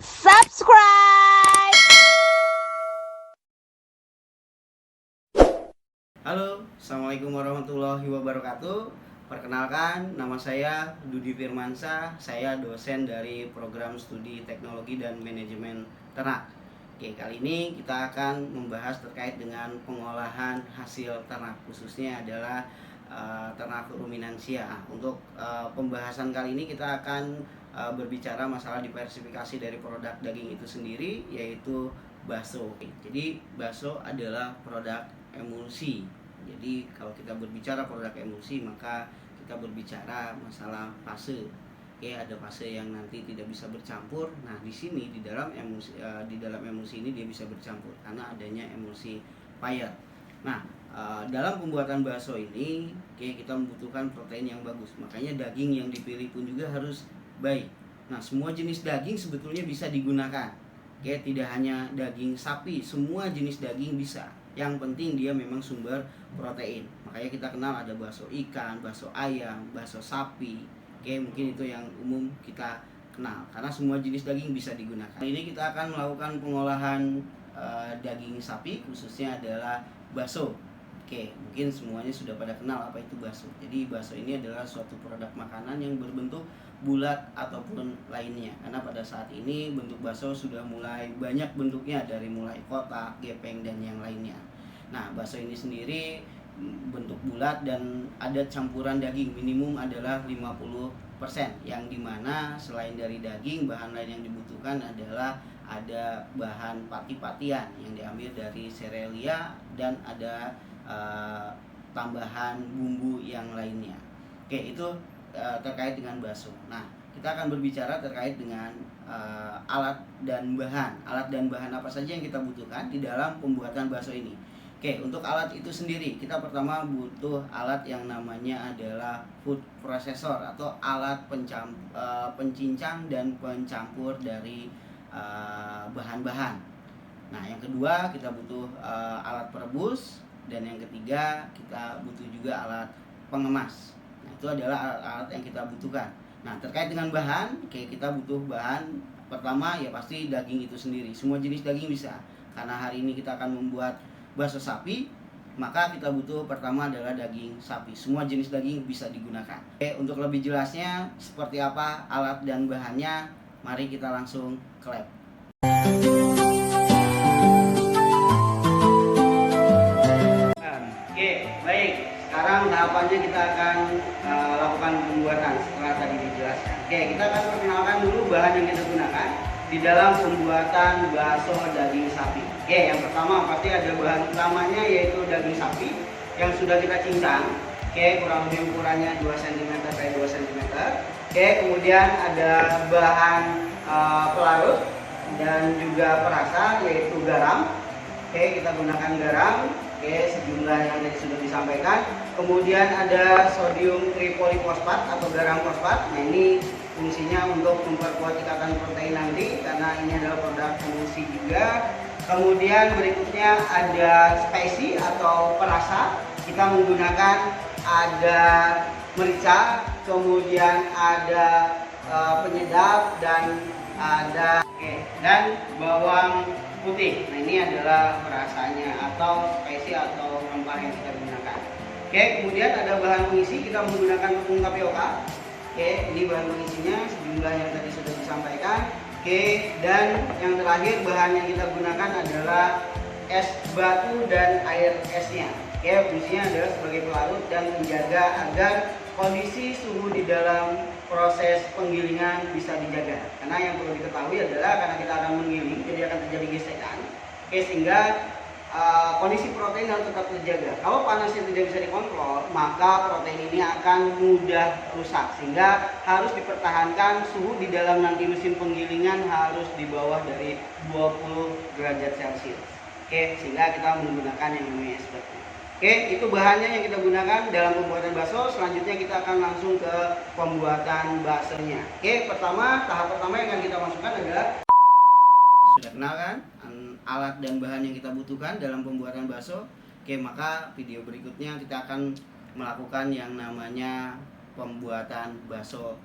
subscribe. Halo, Assalamualaikum warahmatullahi wabarakatuh. Perkenalkan, nama saya Dudi Firmansyah. Saya dosen dari program studi teknologi dan manajemen ternak. Oke, kali ini kita akan membahas terkait dengan pengolahan hasil ternak, khususnya adalah ternak ruminansia. Untuk pembahasan kali ini kita akan berbicara masalah diversifikasi dari produk daging itu sendiri, yaitu bakso. Jadi bakso adalah produk emulsi. Jadi kalau kita berbicara produk emulsi, maka kita berbicara masalah fase. Oke, ada fase yang nanti tidak bisa bercampur. Nah, di sini di dalam emulsi ini dia bisa bercampur karena adanya emulsi fire. Nah, dalam pembuatan bakso ini, oke, kita membutuhkan protein yang bagus. Makanya daging yang dipilih pun juga harus baik. Nah, semua jenis daging sebetulnya bisa digunakan. Oke, tidak hanya daging sapi, semua jenis daging bisa. Yang penting dia memang sumber protein. Makanya kita kenal ada bakso ikan, bakso ayam, bakso sapi. Oke, mungkin itu yang umum kita kenal karena semua jenis daging bisa digunakan. Kali ini kita akan melakukan pengolahan daging sapi, khususnya adalah bakso. Oke, mungkin semuanya sudah pada kenal apa itu bakso. Jadi bakso ini adalah suatu produk makanan yang berbentuk bulat ataupun lainnya. Karena pada saat ini bentuk bakso sudah mulai banyak bentuknya, dari mulai kotak, gepeng, dan yang lainnya. Nah, bakso ini sendiri bentuk bulat dan ada campuran daging, minimum adalah 50%, yang dimana selain dari daging, bahan lain yang dibutuhkan adalah ada bahan pati-patian yang diambil dari serelia dan ada tambahan bumbu yang lainnya. Oke, itu terkait dengan bakso. Nah, kita akan berbicara terkait dengan alat dan bahan. Alat dan bahan apa saja yang kita butuhkan di dalam pembuatan bakso ini. Oke, untuk alat itu sendiri, kita pertama butuh alat yang namanya adalah food processor atau alat pencincang dan pencampur dari bahan-bahan. Nah, yang kedua kita butuh alat perebus, dan yang ketiga kita butuh juga alat pengemas. Nah, itu adalah alat-alat yang kita butuhkan. Nah, terkait dengan bahan, kita butuh bahan pertama ya pasti daging itu sendiri. Semua jenis daging bisa. Karena hari ini kita akan membuat bakso sapi, maka kita butuh pertama adalah daging sapi. Semua jenis daging bisa digunakan. Oke, untuk lebih jelasnya seperti apa alat dan bahannya, mari kita langsung ke lab. Oke, baik. Sekarang tahapannya kita akan lakukan pembuatan setelah tadi dijelaskan. Oke, kita akan perkenalkan dulu bahan yang kita gunakan di dalam pembuatan bakso daging sapi. Oke, yang pertama pasti ada bahan utamanya, yaitu daging sapi yang sudah kita cincang. Oke, kurang lebih ukurannya 2 cm x 2 cm. Oke, kemudian ada bahan pelarut dan juga perasa, yaitu garam. Oke, kita gunakan garam. Oke, sejumlah yang tadi sudah disampaikan. Kemudian ada sodium tripolifosfat atau garam fosfat. Nah, ini fungsinya untuk memperkuat ikatan protein nanti karena ini adalah produk emulsi juga. Kemudian berikutnya ada spesi atau perasa. Kita menggunakan ada merica, kemudian ada penyedap, dan ada dan bawang putih. Nah, ini adalah perasanya atau spesi atau rempah yang kita gunakan. Oke, kemudian ada bahan pengisi, kita menggunakan tepung tapioka. Oke, ini bahan pengisinya sejumlah yang tadi sudah disampaikan. Oke, dan yang terakhir bahan yang kita gunakan adalah es batu dan air esnya. Oke, fungsinya adalah sebagai pelarut dan menjaga agar kondisi suhu di dalam proses penggilingan bisa dijaga. Karena yang perlu diketahui adalah karena kita akan menggiling, jadi akan terjadi gesekan. Oke, sehingga kondisi protein harus tetap terjaga. Kalau panasnya tidak bisa dikontrol, maka protein ini akan mudah rusak. Sehingga harus dipertahankan suhu di dalam nanti mesin penggilingan harus di bawah dari 20 derajat Celcius. Oke, sehingga kita menggunakan yang namanya es batu. Oke, itu bahannya yang kita gunakan dalam pembuatan bakso. Selanjutnya kita akan langsung ke pembuatan baksonya. Oke, tahap pertama yang akan kita masukkan adalah, sudah kenal kan alat dan bahan yang kita butuhkan dalam pembuatan bakso. Oke, maka video berikutnya kita akan melakukan yang namanya pembuatan bakso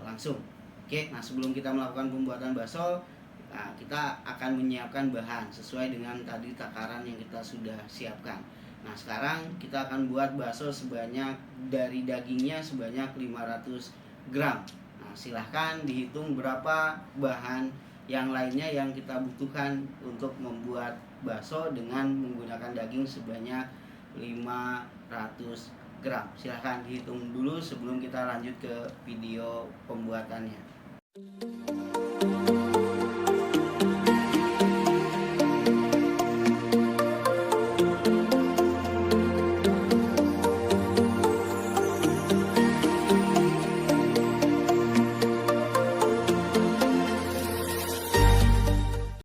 langsung. Oke, nah sebelum kita melakukan pembuatan bakso, nah, kita akan menyiapkan bahan sesuai dengan tadi takaran yang kita sudah siapkan. Nah sekarang kita akan buat bakso sebanyak, dari dagingnya sebanyak 500 gram. Nah silahkan dihitung berapa bahan yang lainnya yang kita butuhkan untuk membuat bakso dengan menggunakan daging sebanyak 500 gram. Silahkan dihitung dulu sebelum kita lanjut ke video pembuatannya.